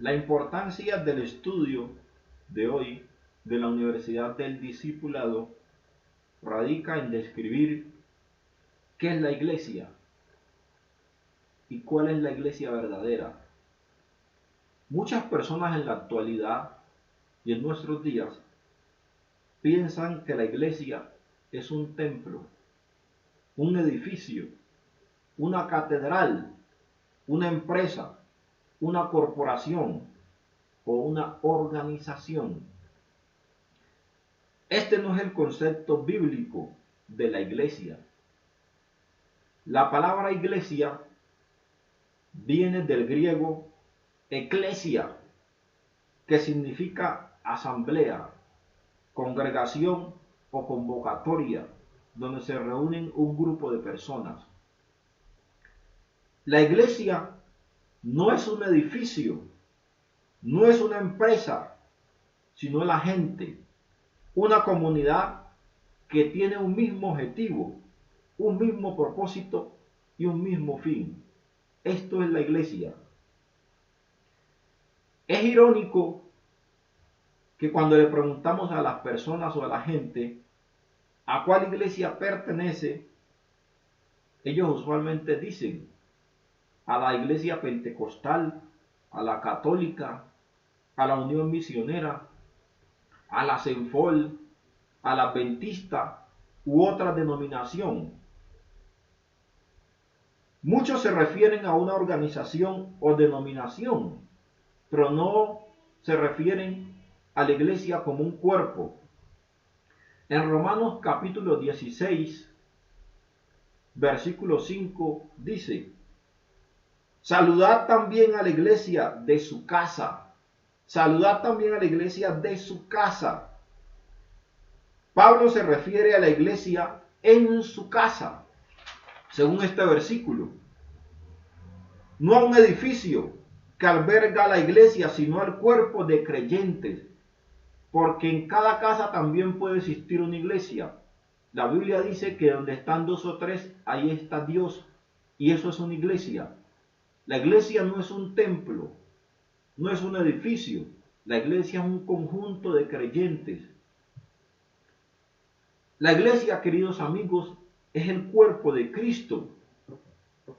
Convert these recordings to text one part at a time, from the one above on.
La importancia del estudio de hoy de la Universidad del Discipulado radica en describir qué es la iglesia y cuál es la iglesia verdadera. Muchas personas en la actualidad y en nuestros días piensan que la iglesia es un templo, un edificio, una catedral, una empresa, una corporación o una organización. Este no es el concepto bíblico de la iglesia. La palabra iglesia viene del griego eclesia, que significa asamblea, congregación o convocatoria, donde se reúnen un grupo de personas. La iglesia no es un edificio, no es una empresa, sino la gente, una comunidad que tiene un mismo objetivo, un mismo propósito y un mismo fin. Esto es la iglesia. Es irónico que cuando le preguntamos a las personas o a la gente a cuál iglesia pertenece, ellos usualmente dicen a la iglesia pentecostal, a la católica, a la unión misionera, a la Senfol, a la adventista u otra denominación. Muchos se refieren a una organización o denominación, pero no se refieren a la iglesia como un cuerpo. En Romanos capítulo 16, versículo 5 dice: saludad también a la iglesia de su casa. Saludad también a la iglesia de su casa. Pablo se refiere a la iglesia en su casa, según este versículo. No a un edificio que alberga la iglesia, sino al cuerpo de creyentes, porque en cada casa también puede existir una iglesia. La Biblia dice que donde están dos o tres, ahí está Dios, y eso es una iglesia. La iglesia no es un templo, no es un edificio, la iglesia es un conjunto de creyentes. La iglesia, queridos amigos, es el cuerpo de Cristo.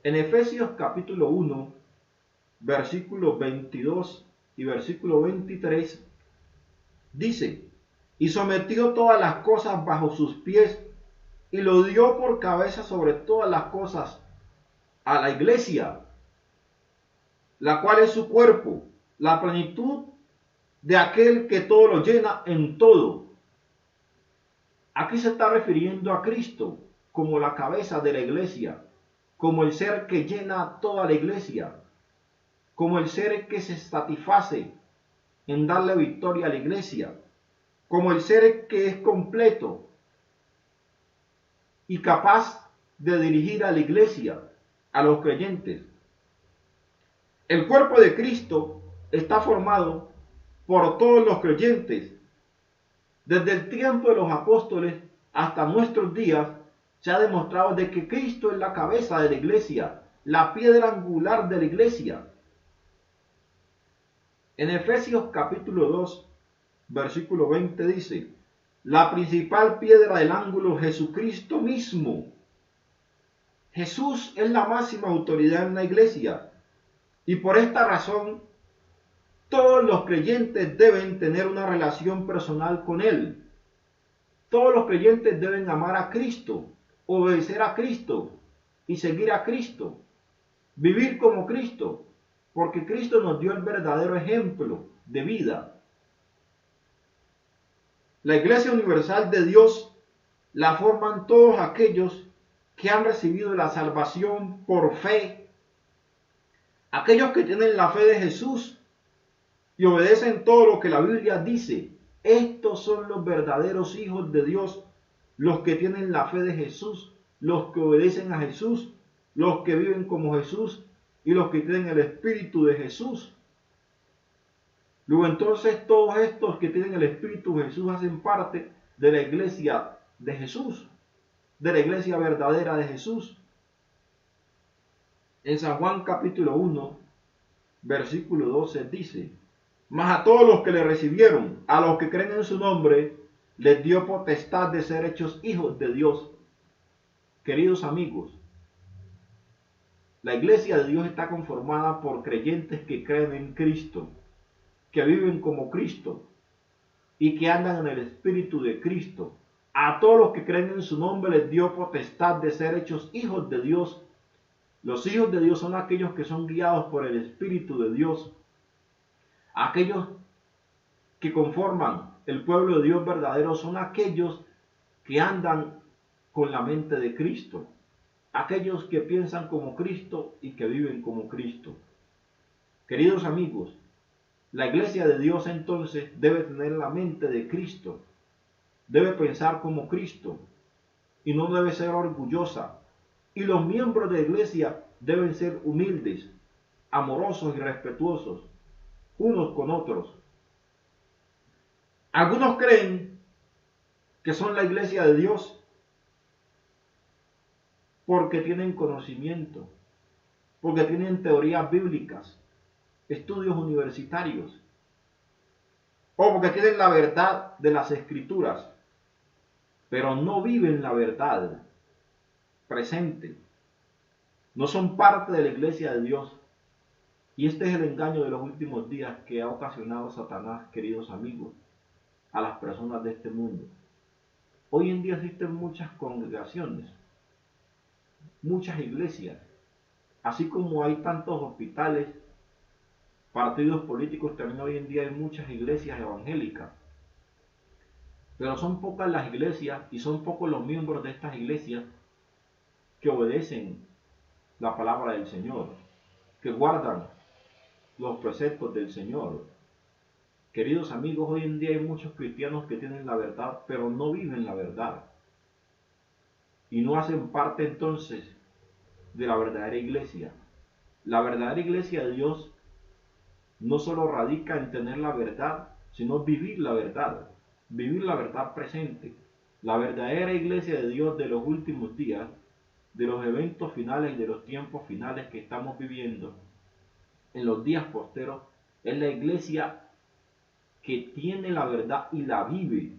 En Efesios capítulo 1, versículos 22 y versículo 23, dice: y sometió todas las cosas bajo sus pies, y lo dio por cabeza sobre todas las cosas a la iglesia, la cual es su cuerpo, la plenitud de aquel que todo lo llena en todo. Aquí se está refiriendo a Cristo como la cabeza de la iglesia, como el ser que llena toda la iglesia, como el ser que se satisface en darle victoria a la iglesia, como el ser que es completo y capaz de dirigir a la iglesia, a los creyentes. El cuerpo de Cristo está formado por todos los creyentes. Desde el tiempo de los apóstoles hasta nuestros días se ha demostrado de que Cristo es la cabeza de la iglesia, la piedra angular de la iglesia. En Efesios capítulo 2, versículo 20 dice: la principal piedra del ángulo, Jesucristo mismo. Jesús es la máxima autoridad en la iglesia, y por esta razón todos los creyentes deben tener una relación personal con Él. Todos los creyentes deben amar a Cristo, obedecer a Cristo y seguir a Cristo, vivir como Cristo, porque Cristo nos dio el verdadero ejemplo de vida. La Iglesia Universal de Dios la forman todos aquellos que han recibido la salvación por fe, aquellos que tienen la fe de Jesús y obedecen todo lo que la Biblia dice. Estos son los verdaderos hijos de Dios, los que tienen la fe de Jesús, los que obedecen a Jesús, los que viven como Jesús y los que tienen el Espíritu de Jesús. Luego entonces todos estos que tienen el Espíritu de Jesús hacen parte de la iglesia de Jesús, de la iglesia verdadera de Jesús. En San Juan capítulo 1, versículo 12 dice: mas a todos los que le recibieron, a los que creen en su nombre, les dio potestad de ser hechos hijos de Dios. Queridos amigos, la iglesia de Dios está conformada por creyentes que creen en Cristo, que viven como Cristo y que andan en el Espíritu de Cristo. A todos los que creen en su nombre les dio potestad de ser hechos hijos de Dios. Los hijos de Dios son aquellos que son guiados por el Espíritu de Dios. Aquellos que conforman el pueblo de Dios verdadero son aquellos que andan con la mente de Cristo. Aquellos que piensan como Cristo y que viven como Cristo. Queridos amigos, la iglesia de Dios entonces debe tener la mente de Cristo. Debe pensar como Cristo y no debe ser orgullosa. Y los miembros de la iglesia deben ser humildes, amorosos y respetuosos unos con otros. Algunos creen que son la iglesia de Dios porque tienen conocimiento, porque tienen teorías bíblicas, estudios universitarios, o porque tienen la verdad de las escrituras, pero no viven la verdad presente. No son parte de la iglesia de Dios. Y este es el engaño de los últimos días que ha ocasionado Satanás, queridos amigos, a las personas de este mundo. Hoy en día existen muchas congregaciones, muchas iglesias, así como hay tantos hospitales, partidos políticos, también hoy en día hay muchas iglesias evangélicas. Pero son pocas las iglesias y son pocos los miembros de estas iglesias que obedecen la palabra del Señor, que guardan los preceptos del Señor. Queridos amigos, hoy en día hay muchos cristianos que tienen la verdad, pero no viven la verdad. Y no hacen parte entonces de la verdadera iglesia. La verdadera iglesia de Dios no solo radica en tener la verdad, sino vivir la verdad presente. La verdadera iglesia de Dios de los últimos días, de los eventos finales y de los tiempos finales que estamos viviendo, en los días posteros, es la iglesia que tiene la verdad y la vive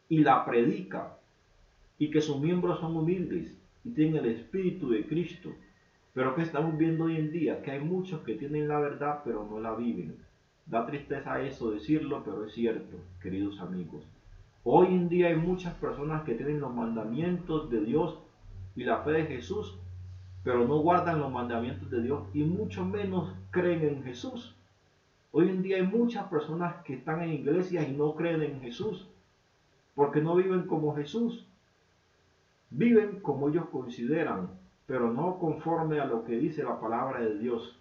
y la predica, y que sus miembros son humildes y tienen el Espíritu de Cristo. Pero que estamos viendo hoy en día, que hay muchos que tienen la verdad pero no la viven. Da tristeza eso decirlo, pero es cierto, queridos amigos. Hoy en día hay muchas personas que tienen los mandamientos de Dios y la fe de Jesús, pero no guardan los mandamientos de Dios y mucho menos creen en Jesús. Hoy en día hay muchas personas que están en iglesias y no creen en Jesús, porque no viven como Jesús. Viven como ellos consideran, pero no conforme a lo que dice la palabra de Dios.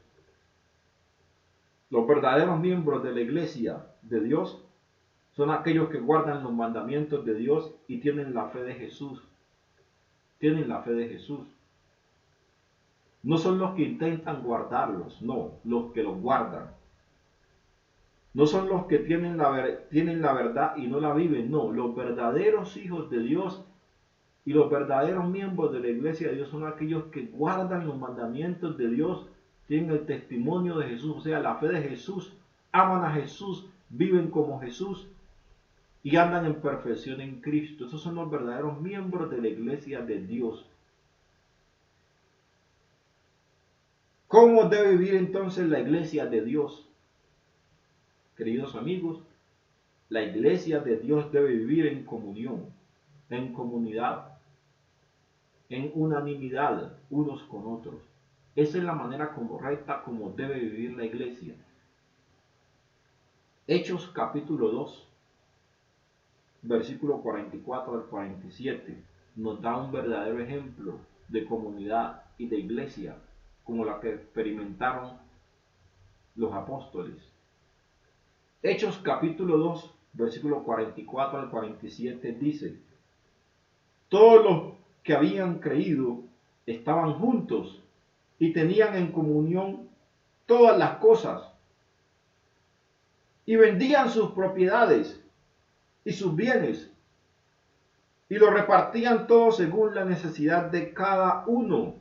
Los verdaderos miembros de la iglesia de Dios son aquellos que guardan los mandamientos de Dios y tienen la fe de Jesús. Tienen la fe de Jesús. No son los que intentan guardarlos, no, los que los guardan. No son los que tienen la verdad y no la viven, no. Los verdaderos hijos de Dios y los verdaderos miembros de la iglesia de Dios son aquellos que guardan los mandamientos de Dios, tienen el testimonio de Jesús, o sea, la fe de Jesús, aman a Jesús, viven como Jesús y andan en perfección en Cristo. Esos son los verdaderos miembros de la iglesia de Dios. ¿Cómo debe vivir entonces la iglesia de Dios? Queridos amigos, la iglesia de Dios debe vivir en comunión, en comunidad, en unanimidad unos con otros. Esa es la manera correcta como debe vivir la iglesia. Hechos capítulo 2, versículo 44 al 47, nos da un verdadero ejemplo de comunidad y de iglesia, como la que experimentaron los apóstoles. Hechos capítulo 2, versículo 44 al 47 dice: todos los que habían creído estaban juntos y tenían en comunión todas las cosas, y vendían sus propiedades y sus bienes, y lo repartían todos según la necesidad de cada uno,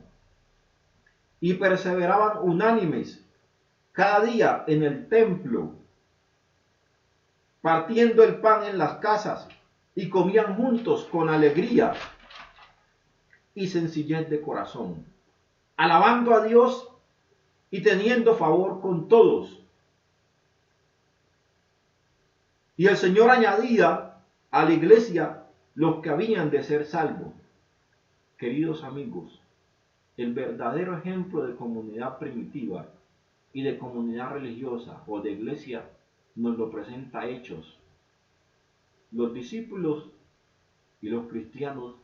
y perseveraban unánimes cada día en el templo, partiendo el pan en las casas, y comían juntos con alegría y sencillez de corazón, alabando a Dios y teniendo favor con todos. Y el Señor añadía a la iglesia los que habían de ser salvos. Queridos amigos, el verdadero ejemplo de comunidad primitiva y de comunidad religiosa o de iglesia nos lo presenta Hechos. Los discípulos y los cristianos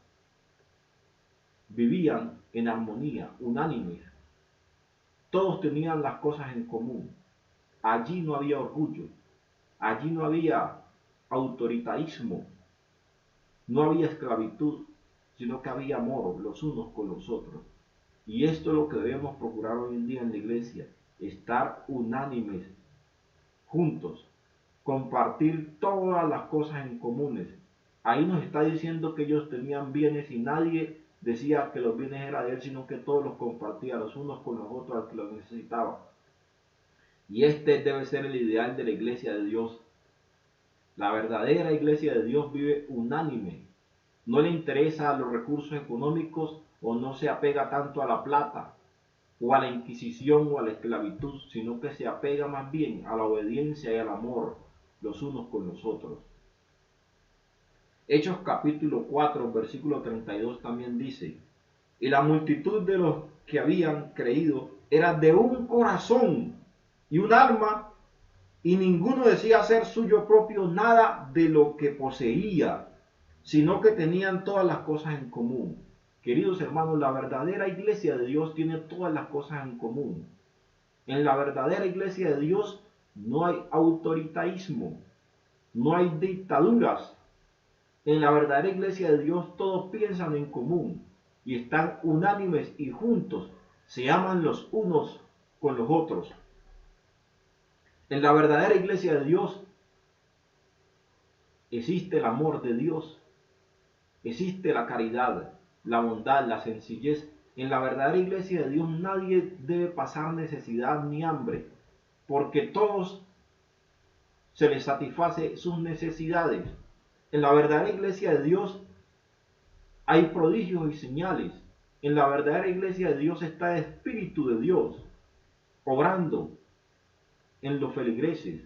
vivían en armonía, unánimes. Todos tenían las cosas en común. Allí no había orgullo, allí no había autoritarismo, no había esclavitud, sino que había amor los unos con los otros. Y esto es lo que debemos procurar hoy en día en la iglesia, estar unánimes, juntos, compartir todas las cosas en comunes. Ahí nos está diciendo que ellos tenían bienes y nadie decía que los bienes eran de él, sino que todos los compartían los unos con los otros al que los necesitaba. Y este debe ser el ideal de la iglesia de Dios. La verdadera iglesia de Dios vive unánime. No le interesa los recursos económicos o no se apega tanto a la plata o a la inquisición o a la esclavitud, sino que se apega más bien a la obediencia y al amor los unos con los otros. Hechos capítulo 4, versículo 32 también dice: y la multitud de los que habían creído era de un corazón y un alma, y ninguno decía ser suyo propio nada de lo que poseía, sino que tenían todas las cosas en común. Queridos hermanos, la verdadera iglesia de Dios tiene todas las cosas en común. En la verdadera iglesia de Dios no hay autoritarismo, no hay dictaduras. En la verdadera iglesia de Dios todos piensan en común y están unánimes y juntos, se aman los unos con los otros. En la verdadera iglesia de Dios existe el amor de Dios, existe la caridad, la bondad, la sencillez. En la verdadera iglesia de Dios nadie debe pasar necesidad ni hambre, porque todos se les satisface sus necesidades. En la verdadera iglesia de Dios hay prodigios y señales. En la verdadera iglesia de Dios está el Espíritu de Dios obrando en los feligreses,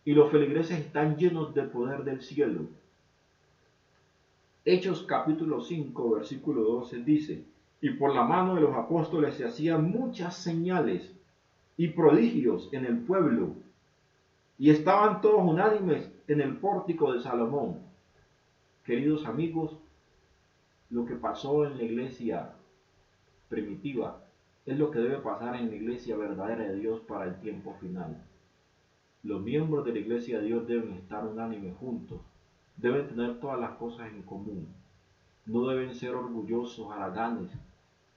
y los feligreses están llenos del poder del cielo. Hechos capítulo 5, versículo 12 dice: y por la mano de los apóstoles se hacían muchas señales y prodigios en el pueblo, y estaban todos unánimes en el pórtico de Salomón. Queridos amigos, lo que pasó en la iglesia primitiva es lo que debe pasar en la iglesia verdadera de Dios para el tiempo final. Los miembros de la iglesia de Dios deben estar unánimes juntos, deben tener todas las cosas en común, no deben ser orgullosos, haraganes,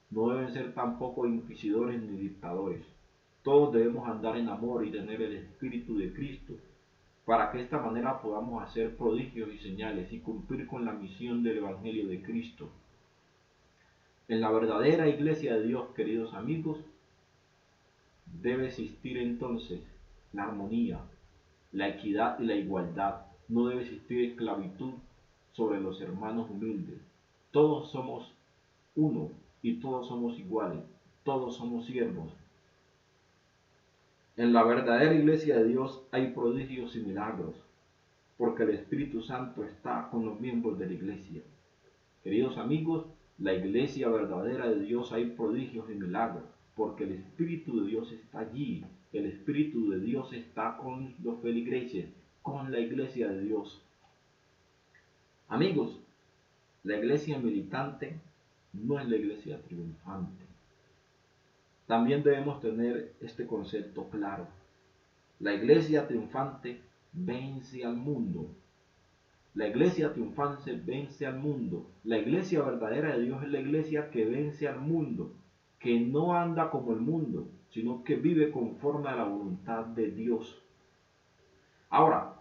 no deben ser tampoco inquisidores ni dictadores. Todos debemos andar en amor y tener el Espíritu de Cristo, para que de esta manera podamos hacer prodigios y señales y cumplir con la misión del Evangelio de Cristo. En la verdadera iglesia de Dios, queridos amigos, debe existir entonces la armonía, la equidad y la igualdad. No debe existir esclavitud sobre los hermanos humildes. Todos somos uno y todos somos iguales, todos somos siervos. En la verdadera iglesia de Dios hay prodigios y milagros, porque el Espíritu Santo está con los miembros de la iglesia. Queridos amigos, la iglesia verdadera de Dios hay prodigios y milagros, porque el Espíritu de Dios está allí. El Espíritu de Dios está con los feligreses, con la iglesia de Dios. Amigos, la iglesia militante no es la iglesia triunfante. También debemos tener este concepto claro. La iglesia triunfante vence al mundo. La iglesia triunfante vence al mundo. La iglesia verdadera de Dios es la iglesia que vence al mundo, que no anda como el mundo, sino que vive conforme a la voluntad de Dios. Ahora,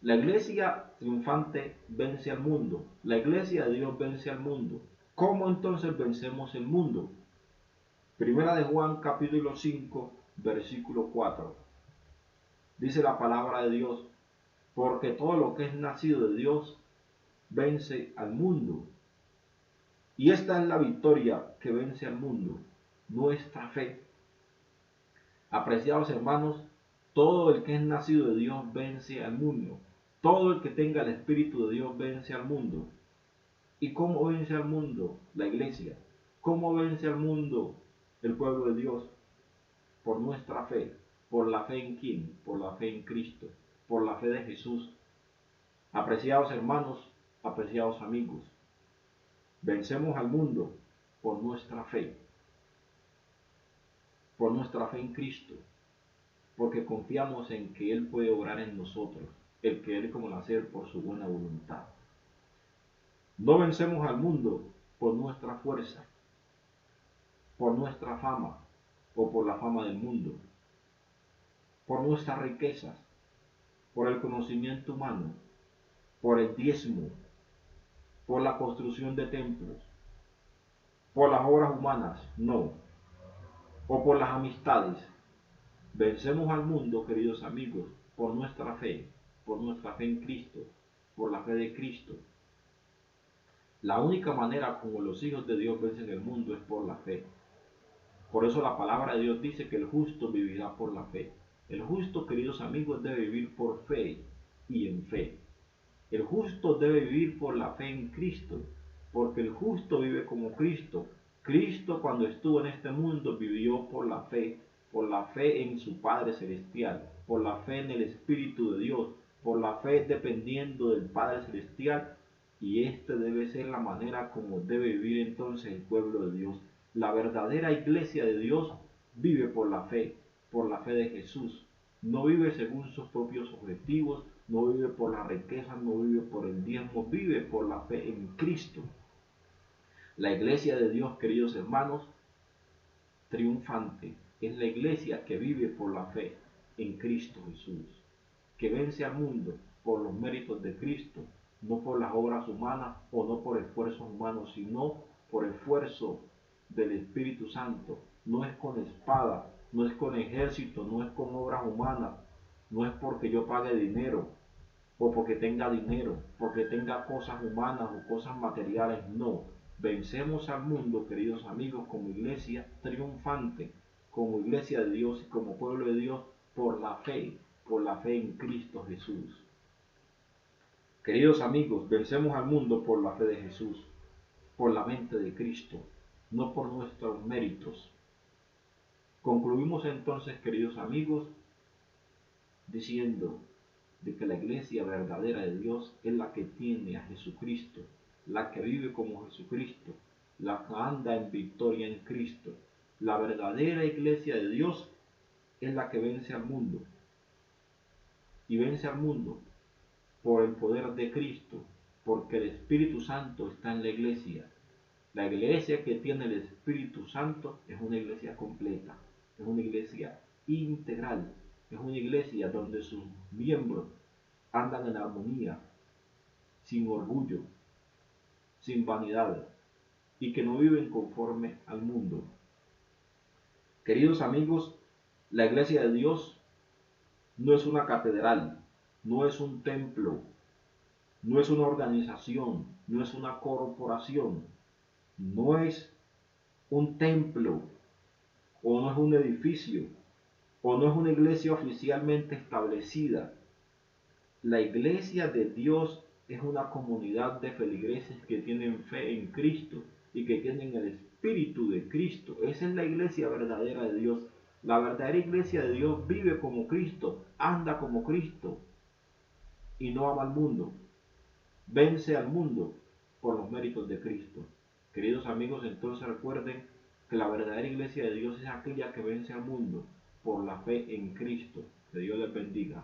la iglesia triunfante vence al mundo. La iglesia de Dios vence al mundo. ¿Cómo entonces vencemos el mundo? Primera de Juan capítulo 5, versículo 4. Dice la palabra de Dios, porque todo lo que es nacido de Dios vence al mundo. Y esta es la victoria que vence al mundo, nuestra fe. Apreciados hermanos, todo el que es nacido de Dios vence al mundo. Todo el que tenga el Espíritu de Dios vence al mundo. ¿Y cómo vence al mundo? La iglesia. ¿Cómo vence al mundo el pueblo de Dios? Por nuestra fe. ¿Por la fe en quién? Por la fe en Cristo. Por la fe de Jesús. Apreciados hermanos, apreciados amigos, vencemos al mundo por nuestra fe. Por nuestra fe en Cristo. Porque confiamos en que Él puede obrar en nosotros, el que Él como nacer por su buena voluntad. No vencemos al mundo por nuestra fuerza, por nuestra fama o por la fama del mundo, por nuestras riquezas, por el conocimiento humano, por el diezmo, por la construcción de templos, por las obras humanas, no, o por las amistades. Vencemos al mundo, queridos amigos, por nuestra fe en Cristo, por la fe de Cristo. La única manera como los hijos de Dios vencen el mundo es por la fe. Por eso la palabra de Dios dice que el justo vivirá por la fe. El justo, queridos amigos, debe vivir por fe y en fe. El justo debe vivir por la fe en Cristo, porque el justo vive como Cristo. Cristo cuando estuvo en este mundo vivió por la fe en su Padre Celestial, por la fe en el Espíritu de Dios, por la fe dependiendo del Padre Celestial. Y esta debe ser la manera como debe vivir entonces el pueblo de Dios. La verdadera iglesia de Dios vive por la fe de Jesús. No vive según sus propios objetivos, no vive por la riqueza, no vive por el diezmo, vive por la fe en Cristo. La iglesia de Dios, queridos hermanos, triunfante, es la iglesia que vive por la fe en Cristo Jesús, que vence al mundo por los méritos de Cristo, no por las obras humanas o no por esfuerzos humanos, sino por esfuerzo del Espíritu Santo. No es con espada, no es con ejército, no es con obras humanas, no es porque yo pague dinero o porque tenga dinero, porque tenga cosas humanas o cosas materiales, no. Vencemos al mundo, queridos amigos, como iglesia triunfante, como iglesia de Dios y como pueblo de Dios, por la fe en Cristo Jesús. Queridos amigos, vencemos al mundo por la fe de Jesús, por la mente de Cristo, no por nuestros méritos. Concluimos entonces, queridos amigos, diciendo de que la iglesia verdadera de Dios es la que tiene a Jesucristo, la que vive como Jesucristo, la que anda en victoria en Cristo. La verdadera iglesia de Dios es la que vence al mundo. Y vence al mundo por el poder de Cristo, porque el Espíritu Santo está en la iglesia. La iglesia que tiene el Espíritu Santo es una iglesia completa, es una iglesia integral, es una iglesia donde sus miembros andan en armonía, sin orgullo, sin vanidad, y que no viven conforme al mundo. Queridos amigos, la iglesia de Dios no es una catedral, no es un templo, no es una organización, no es una corporación, no es un templo, o no es un edificio, o no es una iglesia oficialmente establecida. La iglesia de Dios es una comunidad de feligreses que tienen fe en Cristo y que tienen el Espíritu de Cristo. Esa es la iglesia verdadera de Dios. La verdadera iglesia de Dios vive como Cristo, anda como Cristo y no ama al mundo. Vence al mundo por los méritos de Cristo. Queridos amigos, entonces recuerden que la verdadera iglesia de Dios es aquella que vence al mundo por la fe en Cristo. Que Dios les bendiga.